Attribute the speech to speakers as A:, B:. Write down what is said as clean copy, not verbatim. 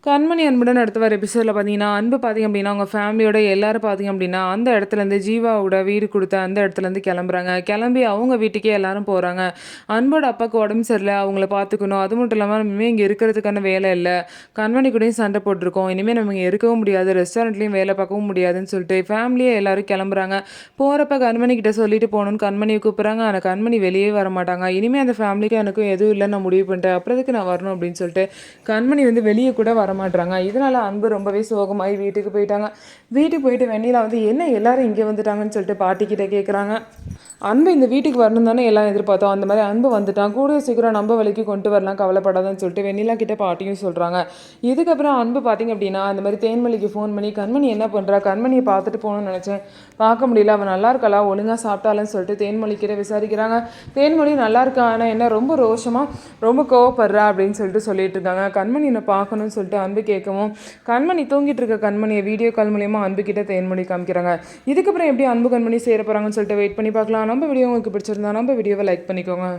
A: கண்மணி அன்புடன் அடுத்த வர எபிசோடில் பார்த்தீங்கன்னா, அன்பு பார்த்தீங்க அப்படின்னா, அவங்க ஃபேமிலியோட எல்லாரும் பார்த்தீங்க அப்படின்னா, அந்த இடத்துலேருந்து ஜீவாவோட வீடு குடுத்த அந்த இடத்துலேருந்து கிளம்புறாங்க. கிளம்பி அவங்க வீட்டுக்கே எல்லாரும் போறாங்க. அன்போட அப்பாவுக்கு உடம்பு சரியில்ல. அவங்கள பார்த்துக்கணும். அது மட்டும் இல்லாம இனிமே இங்க இருக்கிறதுக்கான வேலை இல்ல. கண்மணி கூடயும் சண்டை போட்டுருக்கோம். இனிமே நம்ம இங்க இருக்கவும் முடியாது. ரெஸ்டாரண்ட்லயும் வேலை பார்க்கவும் முடியாதுன்னு சொல்லிட்டு ஃபேமிலியே எல்லாரும் கிளம்புறாங்க. போறப்ப கண்மணி கிட்ட சொல்லிட்டு போகணும்னு கண்மணிய கூப்பிடுறாங்க. ஆனா கண்மணி வெளியே வரமாட்டாங்க. இனிமே அந்த ஃபேமிலிக்கும் எனக்கும் எதுவும் இல்லன்னு நான் முடிவு பண்ணிட்டேன். அப்புறம் எதுக்கு நான் வரணும் அப்படின்னு சொல்லிட்டு கண்மணி வந்து வெளியே கூட வரமாட்றாங்க. இதனால அன்பு ரொம்பவே சோகமாயி வீட்டுக்கு போயிட்டாங்க. வீட்டுக்கு போயிட்டு வெண்ணிலா வந்து என்ன எல்லாரும் இங்கே வந்துட்டாங்கன்னு சொல்லிட்டு பாட்டிக்கிட்ட கேட்குறாங்க. அன்பு இந்த வீட்டுக்கு வரணும் தானே எல்லாம் எதிர்பார்த்தோம். அந்த மாதிரி அன்பு வந்துட்டான். கூடிய சீக்கிரம் நம்ம வழிக்கு கொண்டு வரலாம், கவலைப்படாதன்னு சொல்லிட்டு வெண்ணிலா கிட்ட பாட்டியும் சொல்கிறாங்க. இதுக்கப்புறம் அன்பு பார்த்தீங்க அப்படின்னா அந்த மாதிரி தேன்மொழிக்கு ஃபோன் பண்ணி கண்மணி என்ன பண்ணுறா, கண்மணியை பார்த்துட்டு போகணும்னு நினச்சேன், பார்க்க முடியல, அவன் நல்லா இருக்காளா, ஒழுங்காக சாப்பிட்டாலன்னு சொல்லிட்டு தேன்மொழி கிட்ட விசாரிக்கிறாங்க. தேன்மொழி நல்லா இருக்கா, ஆனால் என்ன ரொம்ப ரோஷமாக ரொம்ப கோவப்படுறா அப்படின்னு சொல்லிட்டு சொல்லிட்டு இருக்காங்க. கண்மணி என்ன பார்க்கணும்னு சொல்லிட்டு அன்பு கேட்கவும் கண்மணி தூங்கிட்டு இருக்க கண்மணியை வீடியோ கால் மூலியமாக அன்பு கிட்ட தேன்மொழி காமிக்கிறாங்க. இதுக்கப்புறம் எப்படி அன்பு கண்மணி சேர போகிறாங்கன்னு சொல்லிட்டு வெயிட் பண்ணி பார்க்கலாம். நம்ம வீடியோ உங்களுக்கு பிடிச்சிருந்தா நம்ம வீடியோவை லைக் பண்ணிக்கோங்க.